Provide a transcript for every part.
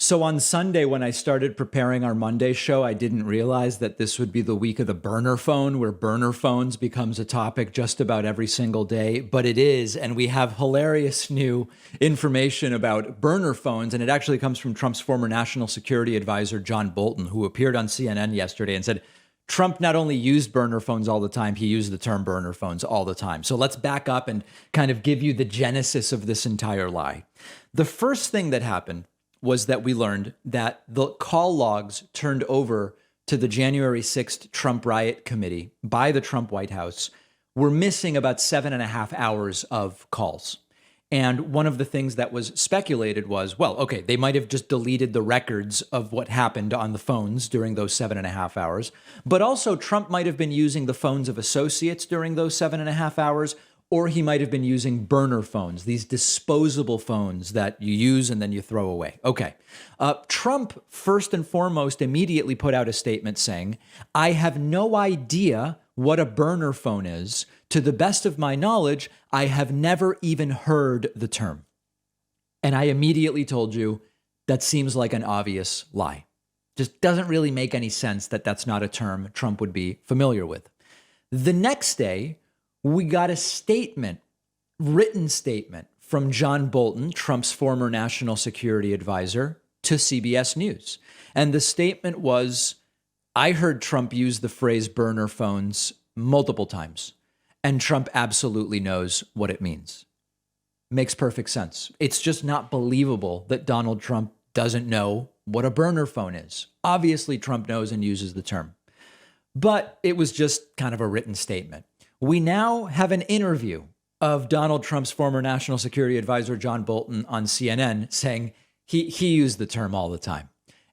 So on Sunday, when I started preparing our Monday show, I didn't realize that this would be the week of the burner phone, where burner phones becomes a topic just about every single day. But it is, and we have hilarious new information about burner phones. And it actually comes from Trump's former national security advisor, John Bolton, who appeared on CNN yesterday and said, Trump not only used burner phones all the time, he used the term burner phones all the time. So let's back up and kind of give you the genesis of this entire lie. The first thing that happened was that we learned that the call logs turned over to the January 6th Trump riot committee by the Trump White House were missing about 7.5 hours of calls. And one of the things that was speculated was, well, okay, they might have just deleted the records of what happened on the phones during those 7.5 hours. But also Trump might have been using the phones of associates during those 7.5 hours, or he might have been using burner phones, these disposable phones that you use and then you throw away. Okay. Trump, first and foremost, immediately put out a statement saying, I have no idea what a burner phone is. To the best of my knowledge, I have never even heard the term. And I immediately told you that seems like an obvious lie. Just doesn't really make any sense that that's not a term Trump would be familiar with. The next day, we got a statement, written statement from John Bolton, Trump's former national security advisor, to CBS News. And the statement was, I heard Trump use the phrase burner phones multiple times, and Trump absolutely knows what it means. Makes perfect sense. It's just not believable that Donald Trump doesn't know what a burner phone is. Obviously, Trump knows and uses the term, but it was just kind of a written statement. We now have an interview of Donald Trump's former national security advisor, John Bolton, on CNN saying he used the term all the time.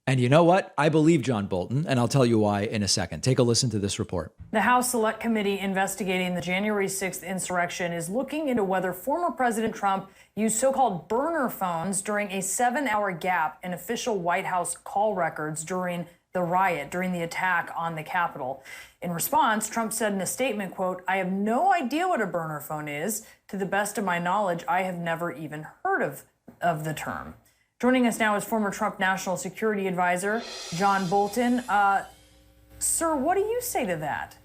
And you know what? I believe John Bolton, and I'll tell you why in a second. Take a listen to this report. The House Select Committee investigating the January 6th insurrection is looking into whether former President Trump used so-called burner phones during a 7-hour gap in official White House call records during the riot, during the attack on the Capitol. In response, Trump said in a statement, quote, I have no idea what a burner phone is. To the best of my knowledge, I have never even heard of the term. Joining us now is former Trump National Security Advisor, John Bolton. Sir, what do you say to that?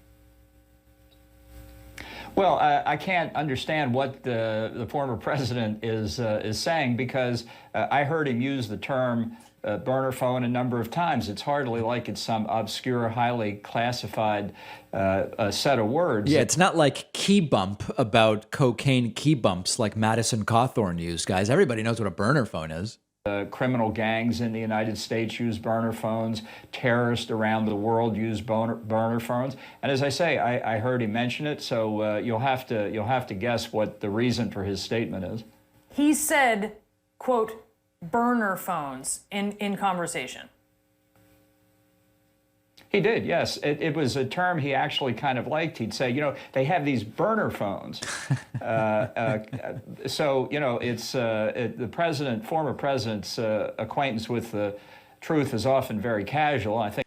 Well, I can't understand what the former president is saying, because I heard him use the term burner phone a number of times. It's hardly like it's some obscure, highly classified set of words. Yeah, it's not like key bump about cocaine key bumps like Madison Cawthorn used, guys. Everybody knows what a burner phone is. Criminal gangs in the United States use burner phones. Terrorists around the world use burner phones. And as I say, I heard him mention it, so you'll have to guess what the reason for his statement is. He said, quote, burner phones in conversation. He did, yes. It was a term he actually kind of liked. He'd say, you know, they have these burner phones. So, you know, it's the former president's acquaintance with the truth is often very casual. I think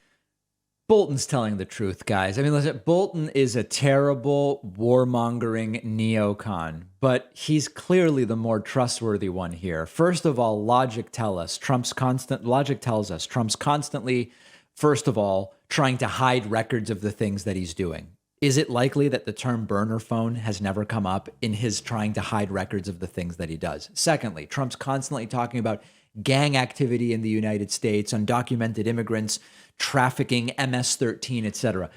Bolton's telling the truth, guys. I mean, listen, Bolton is a terrible warmongering neocon, but he's clearly the more trustworthy one here. First of all, logic tells us Trump's constantly, first of all, trying to hide records of the things that he's doing. Is it likely that the term burner phone has never come up in his trying to hide records of the things that he does? Secondly, Trump's constantly talking about gang activity in the United States, undocumented immigrants, trafficking, MS-13, etc.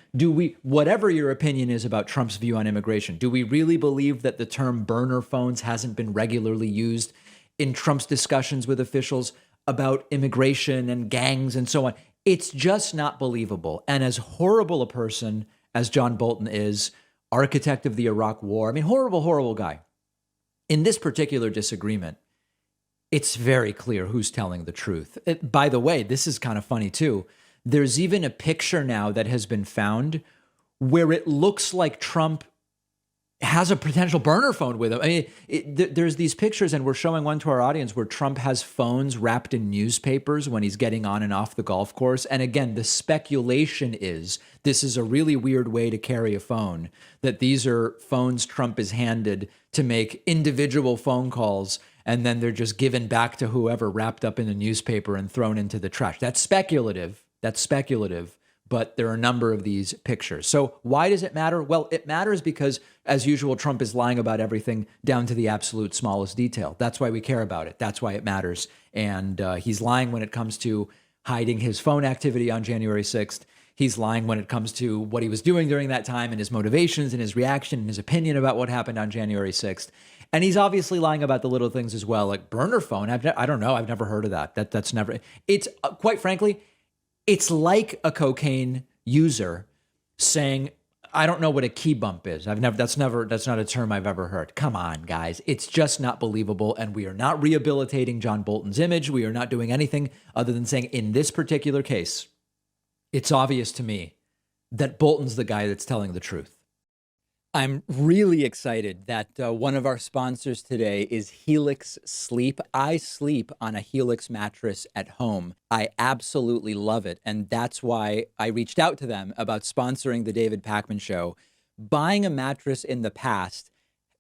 Whatever your opinion is about Trump's view on immigration, do we really believe that the term burner phones hasn't been regularly used in Trump's discussions with officials about immigration and gangs and so on? It's just not believable. And as horrible a person as John Bolton is, architect of the Iraq War, I mean, horrible, horrible guy. In this particular disagreement, it's very clear who's telling the truth. By the way, this is kind of funny too. There's even a picture now that has been found where it looks like Trump has a potential burner phone with him. I mean, there's these pictures, and we're showing one to our audience, where Trump has phones wrapped in newspapers when he's getting on and off the golf course. And again, the speculation is this is a really weird way to carry a phone, that these are phones Trump is handed to make individual phone calls and then they're just given back to whoever, wrapped up in a newspaper and thrown into the trash. That's speculative. But there are a number of these pictures. So why does it matter? Well, it matters because, as usual, Trump is lying about everything down to the absolute smallest detail. That's why we care about it. That's why it matters. And he's lying when it comes to hiding his phone activity on January 6th. He's lying when it comes to what he was doing during that time and his motivations and his reaction and his opinion about what happened on January 6th. And he's obviously lying about the little things as well, like burner phone. I don't know. I've never heard of that. That's never. It's quite frankly, it's like a cocaine user saying, I don't know what a key bump is. That's not a term I've ever heard. Come on, guys. It's just not believable. And we are not rehabilitating John Bolton's image. We are not doing anything other than saying, in this particular case, it's obvious to me that Bolton's the guy that's telling the truth. I'm really excited that one of our sponsors today is Helix Sleep. I sleep on a Helix mattress at home. I absolutely love it. And that's why I reached out to them about sponsoring the David Pakman Show. Buying a mattress in the past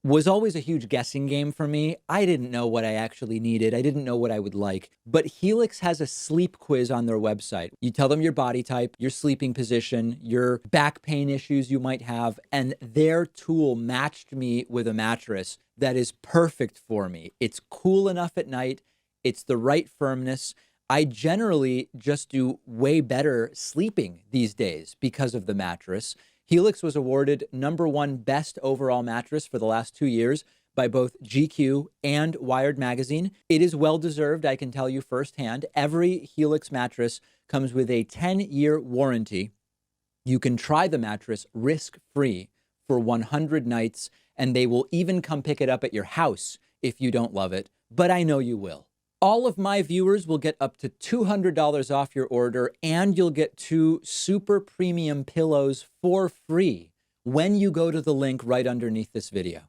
was always a huge guessing game for me. I didn't know what I actually needed. I didn't know what I would like. But Helix has a sleep quiz on their website. You tell them your body type, your sleeping position, your back pain issues you might have, and their tool matched me with a mattress that is perfect for me. It's cool enough at night. It's the right firmness. I generally just do way better sleeping these days because of the mattress. Helix was awarded #1 best overall mattress for the last 2 years by both GQ and Wired Magazine. It is well-deserved, I can tell you firsthand. Every Helix mattress comes with a 10-year warranty. You can try the mattress risk-free for 100 nights, and they will even come pick it up at your house if you don't love it, but I know you will. All of my viewers will get up to $200 off your order, and you'll get 2 super premium pillows for free when you go to the link right underneath this video.